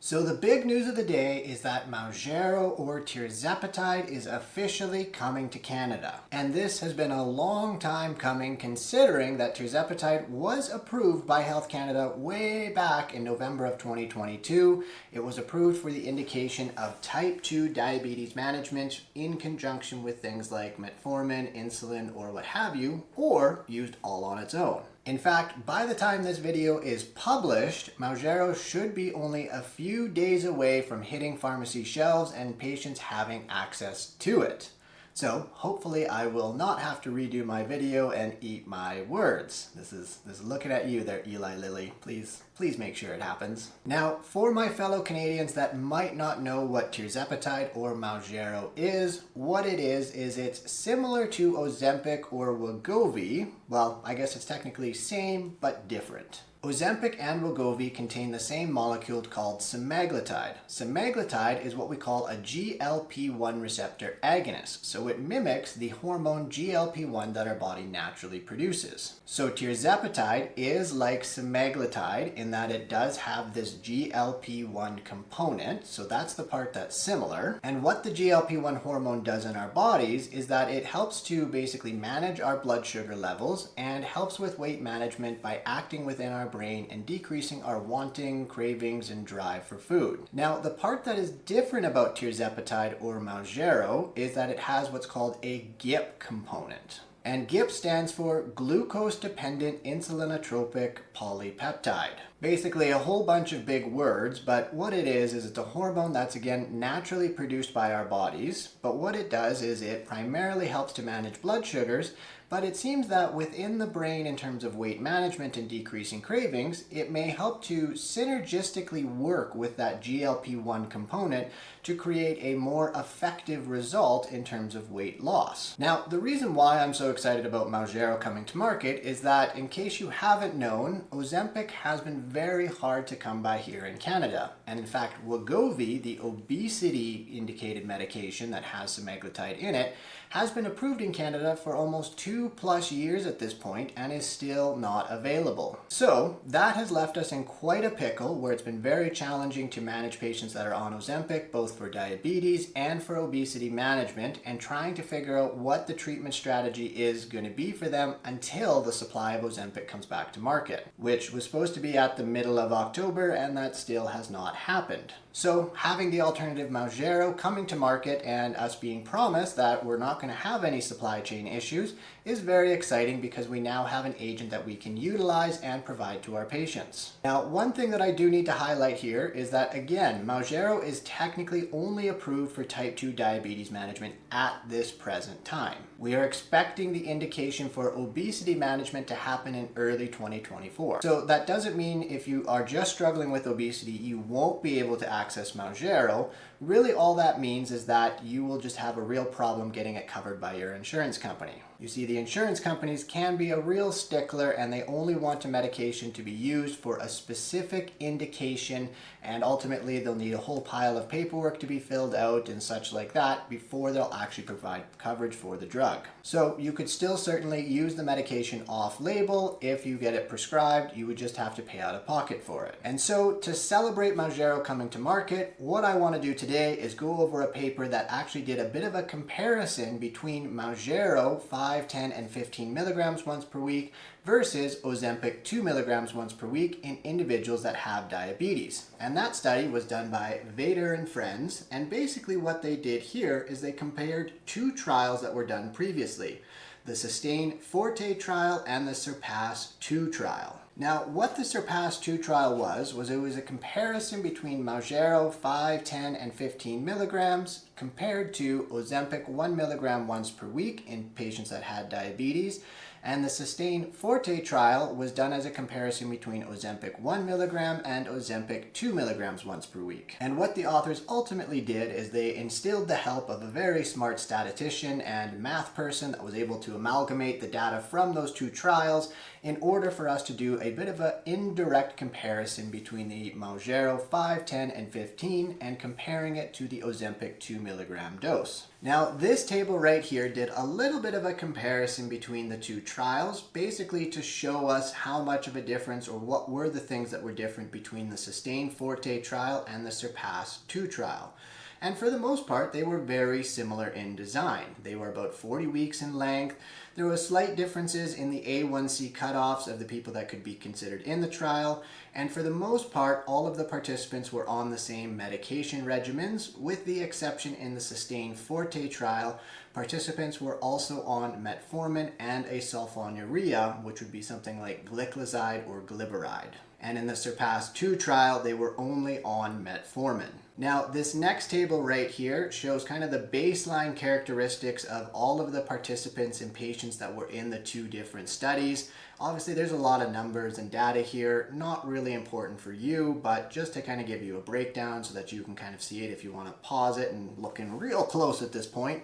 So the big news of the day is that Mounjaro or Tirzepatide is officially coming to Canada. And this has been a long time coming, considering that Tirzepatide was approved by Health Canada way back in November of 2022. It was approved for the indication of type 2 diabetes management in conjunction with things like metformin, insulin, or what have you, or used all on its own. In fact, by the time this video is published, Mounjaro should be only a few days away from hitting pharmacy shelves and patients having access to it. So hopefully I will not have to redo my video and eat my words. This is looking at you there, Eli Lilly. Please make sure it happens. Now, for my fellow Canadians that might not know what Tirzepatide or Mounjaro is, what it is it's similar to Ozempic or Wegovy. Well, I guess it's technically same but different. Ozempic and Wegovy contain the same molecule called semaglutide. Semaglutide is what we call a GLP-1 receptor agonist, so it mimics the hormone GLP-1 that our body naturally produces. So Tirzepatide is like semaglutide in that it does have this GLP-1 component, so that's the part that's similar. And what the GLP-1 hormone does in our bodies is that it helps to basically manage our blood sugar levels and helps with weight management by acting within our brain and decreasing our wanting, cravings, and drive for food. Now, the part that is different about Tirzepatide or Mounjaro is that it has what's called a GIP component. And GIP stands for glucose-dependent insulinotropic polypeptide. Basically a whole bunch of big words, but what it is it's a hormone that's again naturally produced by our bodies, but what it does is it primarily helps to manage blood sugars, but it seems that within the brain in terms of weight management and decreasing cravings, it may help to synergistically work with that GLP-1 component to create a more effective result in terms of weight loss. Now, the reason why I'm so excited about Mounjaro coming to market is that, in case you haven't known, Ozempic has been very hard to come by here in Canada. And in fact, Wegovy, the obesity indicated medication that has semaglutide in it, has been approved in Canada for almost 2+ years at this point and is still not available. So that has left us in quite a pickle where it's been very challenging to manage patients that are on Ozempic, both for diabetes and for obesity management, and trying to figure out what the treatment strategy is going to be for them until the supply of Ozempic comes back to market, which was supposed to be at the middle of October, and that still has not happened. So having the alternative Mounjaro coming to market and us being promised that we're not going to have any supply chain issues is very exciting because we now have an agent that we can utilize and provide to our patients. Now, one thing that I do need to highlight here is that, again, Mounjaro is technically only approved for type 2 diabetes management at this present time. We are expecting the indication for obesity management to happen in early 2024. So that doesn't mean if you are just struggling with obesity, you won't be able to access Mounjaro. Really, all that means is that you will just have a real problem getting it covered by your insurance company. You see, the insurance companies can be a real stickler and they only want a medication to be used for a specific indication, and ultimately they'll need a whole pile of paperwork to be filled out and such like that before they'll actually provide coverage for the drug. So you could still certainly use the medication off-label. If you get it prescribed, you would just have to pay out of pocket for it. And so to celebrate Mounjaro coming to market, what I want to do today is go over a paper that actually did a bit of a comparison between Mounjaro 5, 10, and 15 milligrams once per week versus Ozempic 2 milligrams once per week in individuals that have diabetes. And that study was done by Vader and friends, and basically what they did here is they compared two trials that were done previously, the Sustain Forte trial and the Surpass 2 trial. Now, what the Surpass 2 trial was it was a comparison between Mounjaro 5, 10, and 15 milligrams compared to Ozempic 1 milligram once per week in patients that had diabetes. And the Sustain Forte trial was done as a comparison between Ozempic 1 milligram and Ozempic 2 milligrams once per week. And what the authors ultimately did is they instilled the help of a very smart statistician and math person that was able to amalgamate the data from those two trials in order for us to do a bit of an indirect comparison between the Mounjaro 5, 10, and 15 and comparing it to the Ozempic 2 milligram dose. Now, this table right here did a little bit of a comparison between the two trials, basically to show us how much of a difference or what were the things that were different between the Sustain Forte trial and the Surpass 2 trial. And for the most part, they were very similar in design. They were about 40 weeks in length. There were slight differences in the A1C cutoffs of the people that could be considered in the trial. And for the most part, all of the participants were on the same medication regimens, with the exception in the Sustain Forte trial. Participants were also on metformin and a sulfonylurea, which would be something like gliclazide or glyburide. And in the Surpass 2 trial, they were only on metformin. Now, this next table right here shows kind of the baseline characteristics of all of the participants and patients that were in the two different studies. Obviously, there's a lot of numbers and data here, not really important for you, but just to kind of give you a breakdown so that you can kind of see it if you want to pause it and look in real close at this point.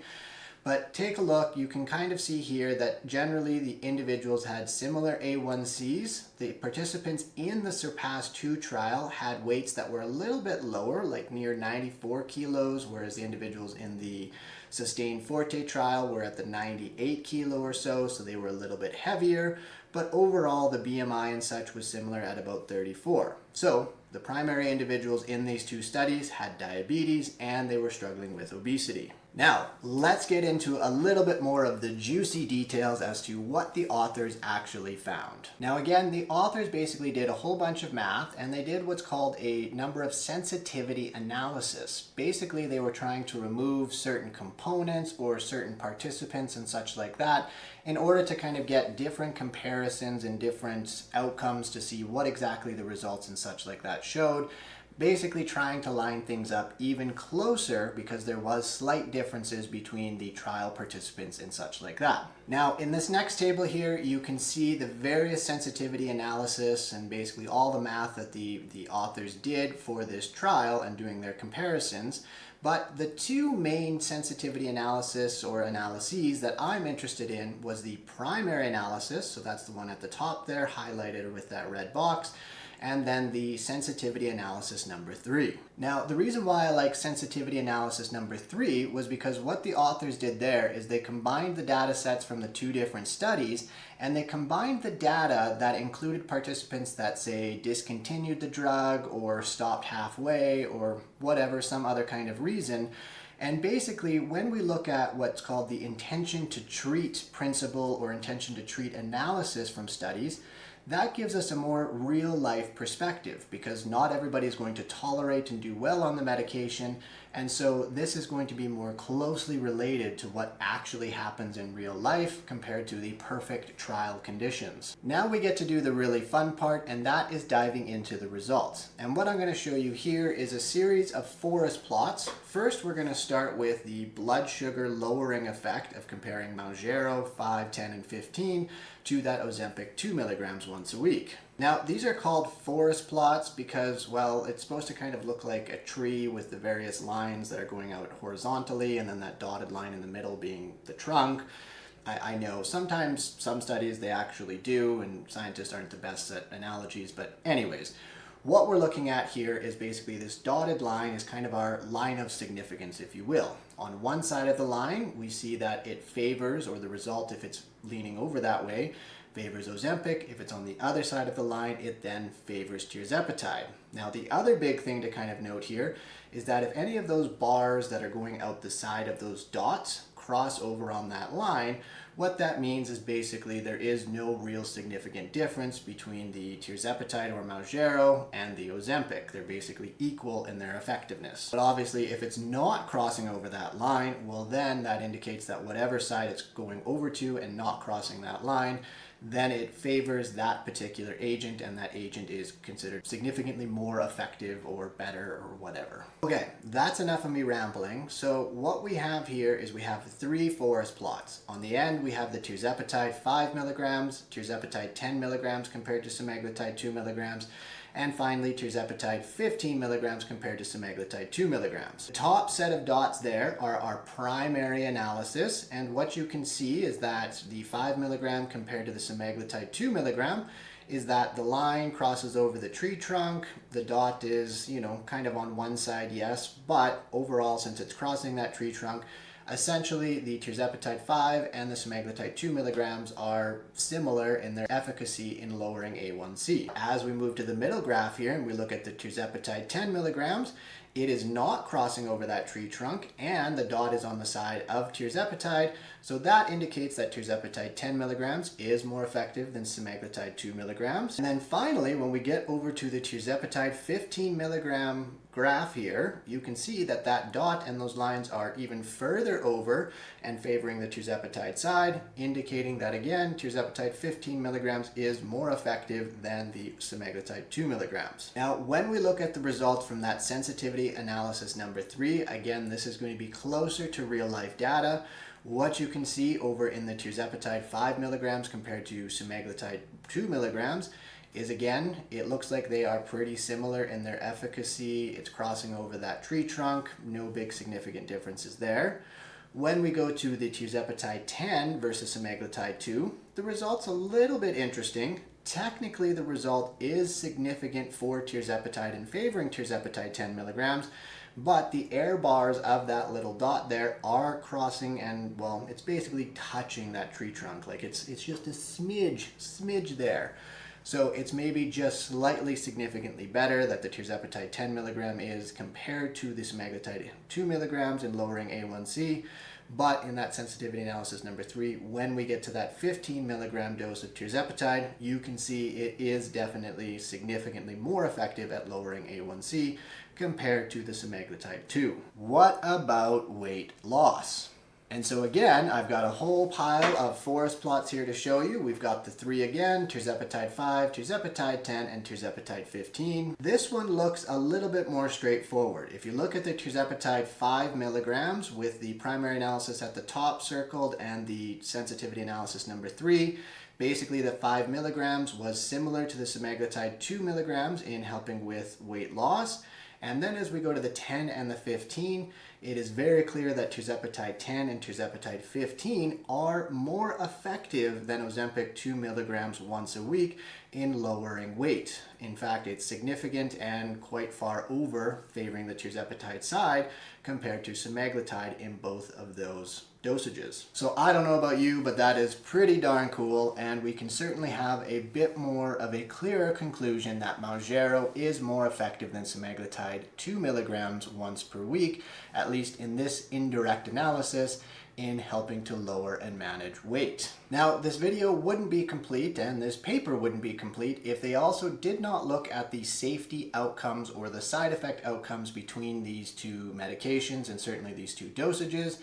But take a look, you can kind of see here that generally the individuals had similar A1Cs. The participants in the Surpass 2 trial had weights that were a little bit lower, like near 94 kilos, whereas the individuals in the Sustain Forte trial were at the 98 kilo or so they were a little bit heavier. But overall, the BMI and such was similar at about 34. So the primary individuals in these two studies had diabetes and they were struggling with obesity. Now, let's get into a little bit more of the juicy details as to what the authors actually found. Now again, the authors basically did a whole bunch of math and they did what's called a number of sensitivity analysis. Basically, they were trying to remove certain components or certain participants and such like that in order to kind of get different comparisons and different outcomes to see what exactly the results and such like that showed. Basically trying to line things up even closer because there was slight differences between the trial participants and such like that. Now, in this next table here, you can see the various sensitivity analysis and basically all the math that the authors did for this trial and doing their comparisons. But the two main sensitivity analysis or analyses that I'm interested in was the primary analysis, so that's the one at the top there highlighted with that red box, and then the sensitivity analysis number 3. Now, the reason why I like sensitivity analysis number 3 was because what the authors did there is they combined the data sets from the two different studies, and they combined the data that included participants that, say, discontinued the drug or stopped halfway or whatever, some other kind of reason. And basically, when we look at what's called the intention to treat principle or intention to treat analysis from studies, that gives us a more real-life perspective because not everybody is going to tolerate and do well on the medication, and so this is going to be more closely related to what actually happens in real life compared to the perfect trial conditions. Now we get to do the really fun part, and that is diving into the results. And what I'm going to show you here is a series of forest plots. First, we're going to start with the blood sugar lowering effect of comparing Mounjaro 5, 10, and 15 to that Ozempic 2 milligrams once a week. Now, these are called forest plots because, well, it's supposed to kind of look like a tree with the various lines that are going out horizontally and then that dotted line in the middle being the trunk. I know sometimes some studies they actually do, and scientists aren't the best at analogies, but anyways, what we're looking at here is basically this dotted line is kind of our line of significance, if you will. On one side of the line, we see that it favors, or the result, if it's leaning over that way, favors Ozempic. If it's on the other side of the line, it then favors Tirzepatide. Now, the other big thing to kind of note here is that if any of those bars that are going out the side of those dots cross over on that line, what that means is basically there is no real significant difference between the Tirzepatide or Mounjaro and the Ozempic. They're basically equal in their effectiveness. But obviously, if it's not crossing over that line, well then that indicates that whatever side it's going over to and not crossing that line, then it favors that particular agent, and that agent is considered significantly more effective or better or whatever. Okay, that's enough of me rambling. So what we have here is we have 3 forest plots. On the end, we have the Tirzepatide 5 milligrams, Tirzepatide 10 milligrams compared to semaglutide 2 milligrams, and finally Tirzepatide 15 milligrams compared to semaglutide 2 milligrams. The top set of dots there are our primary analysis, and what you can see is that the 5 milligram compared to the semaglutide 2 milligram is that the line crosses over the tree trunk. The dot is, kind of on one side, yes, but overall, since it's crossing that tree trunk, Essentially, the tirzepatide 5 and the semaglutide 2 milligrams are similar in their efficacy in lowering A1C. As we move to the middle graph here and we look at the tirzepatide 10 milligrams, it is not crossing over that tree trunk, and the dot is on the side of tirzepatide, so that indicates that tirzepatide 10 milligrams is more effective than semaglutide 2 milligrams. And then finally, when we get over to the tirzepatide 15 milligram graph here, you can see that that dot and those lines are even further over and favoring the tirzepatide side, indicating that again, tirzepatide 15 milligrams is more effective than the semaglutide 2 milligrams. Now, when we look at the results from that sensitivity analysis number 3, again, this is going to be closer to real life data. What you can see over in the tirzepatide 5 milligrams compared to semaglutide 2 milligrams is, again, it looks like they are pretty similar in their efficacy. It's crossing over that tree trunk, no big significant differences there. When we go to the tirzepatide 10 versus semaglutide 2, the result's a little bit interesting. Technically, the result is significant for tirzepatide in favoring tirzepatide 10 milligrams, but the air bars of that little dot there are crossing and, well, it's basically touching that tree trunk. Like it's just a smidge there. So it's maybe just slightly significantly better that the tirzepatide 10 milligram is compared to the semaglutide 2 milligrams in lowering A1C. But in that sensitivity analysis number 3, when we get to that 15 milligram dose of tirzepatide, you can see it is definitely significantly more effective at lowering A1C compared to the semaglutide 2. What about weight loss? And so again, I've got a whole pile of forest plots here to show you. We've got the 3 again, tirzepatide 5, tirzepatide 10, and tirzepatide 15. This one looks a little bit more straightforward. If you look at the tirzepatide 5 milligrams with the primary analysis at the top circled and the sensitivity analysis number 3, basically the 5 milligrams was similar to the semaglutide 2 milligrams in helping with weight loss. And then as we go to the 10 and the 15, it is very clear that tirzepatide 10 and tirzepatide 15 are more effective than Ozempic 2 milligrams once a week in lowering weight. In fact, it's significant and quite far over favoring the tirzepatide side compared to semaglutide in both of those dosages. So I don't know about you, but that is pretty darn cool, and we can certainly have a bit more of a clearer conclusion that Mounjaro is more effective than semaglutide 2 milligrams once per week, at least in this indirect analysis, in helping to lower and manage weight. Now, this video wouldn't be complete and this paper wouldn't be complete if they also did not look at the safety outcomes or the side effect outcomes between these two medications and certainly these two dosages.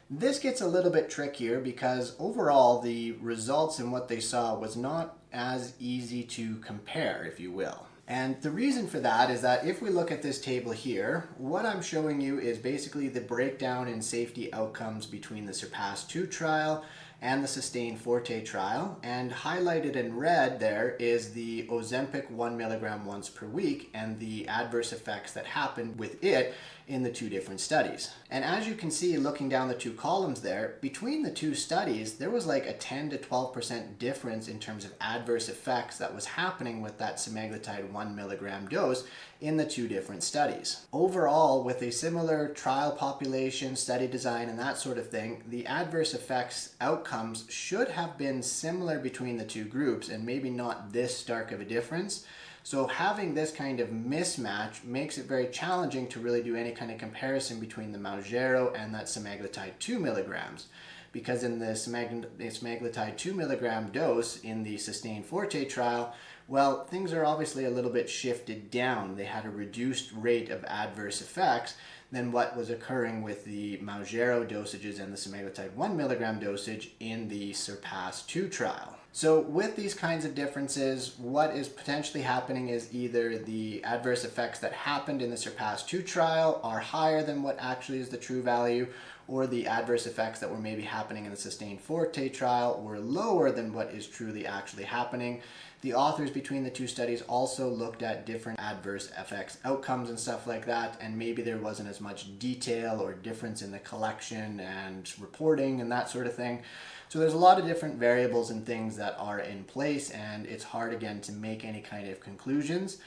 This gets a little bit trickier because overall the results and what they saw was not as easy to compare, if you will. And the reason for that is that if we look at this table here, what I'm showing you is basically the breakdown in safety outcomes between the SURPASS-2 trial and the SUSTAIN FORTE trial, and highlighted in red there is the Ozempic 1 milligram once per week and the adverse effects that happened with it in the two different studies. And as you can see looking down the two columns there, between the two studies there was like a 10 to 12% difference in terms of adverse effects that was happening with that semaglutide 1 milligram dose in the two different studies. Overall, with a similar trial population, study design, and that sort of thing, the adverse effects outcomes should have been similar between the two groups and maybe not this stark of a difference. So having this kind of mismatch makes it very challenging to really do any kind of comparison between the Mounjaro and that semaglutide 2 milligrams. Because in the semaglutide 2 milligram dose in the SUSTAIN FORTE trial, well, things are obviously a little bit shifted down. They had a reduced rate of adverse effects than what was occurring with the Mounjaro dosages and the semaglutide 1 milligram dosage in the SURPASS-2 trial. So with these kinds of differences, what is potentially happening is either the adverse effects that happened in the SURPASS-2 trial are higher than what actually is the true value, or the adverse effects that were maybe happening in the SUSTAIN FORTE trial were lower than what is truly actually happening. The authors between the two studies also looked at different adverse effects outcomes and stuff like that, and maybe there wasn't as much detail or difference in the collection and reporting and that sort of thing. So there's a lot of different variables and things that are in place, and it's hard again to make any kind of conclusions.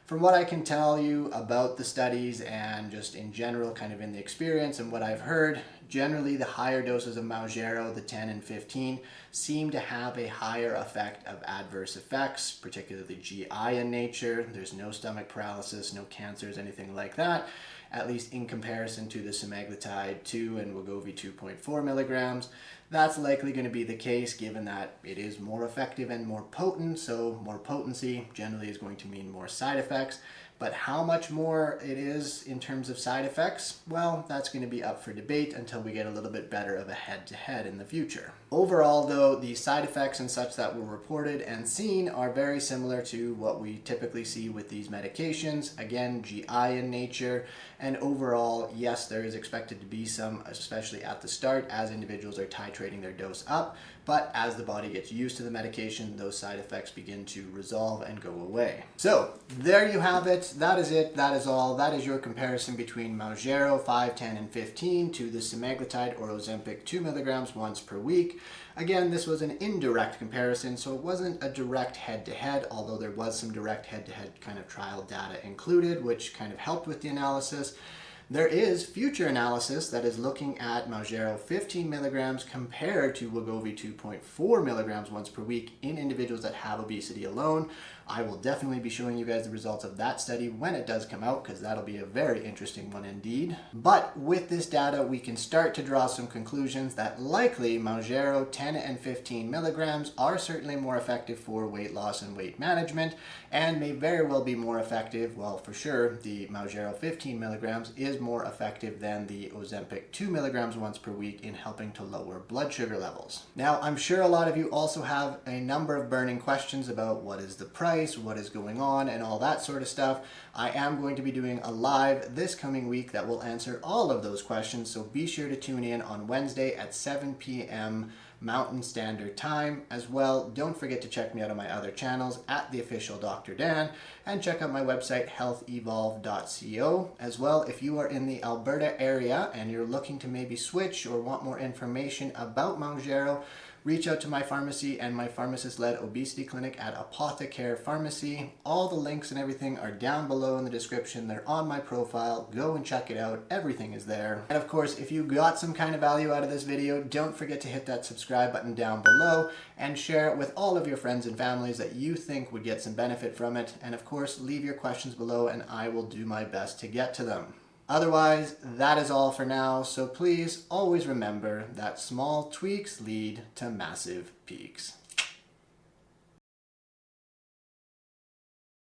From what I can tell you about the studies and just in general, kind of in the experience and what I've heard, generally the higher doses of Mounjaro, the 10 and 15, seem to have a higher effect of adverse effects, particularly GI in nature. There's no stomach paralysis, no cancers, anything like that, at least in comparison to the semaglutide 2 and Wegovy 2.4 milligrams. That's likely going to be the case given that it is more effective and more potent, so more potency generally is going to mean more side effects. But how much more it is in terms of side effects, well, that's going to be up for debate until we get a little bit better of a head-to-head in the future. Overall, though, the side effects and such that were reported and seen are very similar to what we typically see with these medications. Again, GI in nature, and overall, yes, there is expected to be some, especially at the start, as individuals are titrating their dose up, but as the body gets used to the medication, those side effects begin to resolve and go away. So, there you have it. That is it. That is all. That is your comparison between Mounjaro 5, 10, and 15 to the semaglutide or Ozempic 2 milligrams once per week. Again, this was an indirect comparison, so it wasn't a direct head-to-head, although there was some direct head-to-head kind of trial data included, which kind of helped with the analysis. There is future analysis that is looking at Mounjaro 15 milligrams compared to Wegovy 2.4 milligrams once per week in individuals that have obesity alone. I will definitely be showing you guys the results of that study when it does come out, because that'll be a very interesting one indeed. But with this data, we can start to draw some conclusions that likely Mounjaro 10 and 15 milligrams are certainly more effective for weight loss and weight management, and may very well be more effective. Well, for sure, the Mounjaro 15 milligrams is more effective than the Ozempic 2 milligrams once per week in helping to lower blood sugar levels. Now, I'm sure a lot of you also have a number of burning questions about what is the price, what is going on, and all that sort of stuff. I am going to be doing a live this coming week that will answer all of those questions, so be sure to tune in on Wednesday at 7 p.m. Mountain Standard Time. As well, don't forget to check me out on my other channels at The Official Dr. Dan, and check out my website healthevolve.co. As well, if you are in the Alberta area and you're looking to maybe switch or want more information about Mounjaro, reach out to my pharmacy and my pharmacist-led obesity clinic at Apothecare Pharmacy. All the links and everything are down below in the description. They're on my profile. Go and check it out. Everything is there. And of course, if you got some kind of value out of this video, don't forget to hit that subscribe button down below and share it with all of your friends and families that you think would get some benefit from it. And of course, leave your questions below and I will do my best to get to them. Otherwise, that is all for now, so please always remember that small tweaks lead to massive peaks.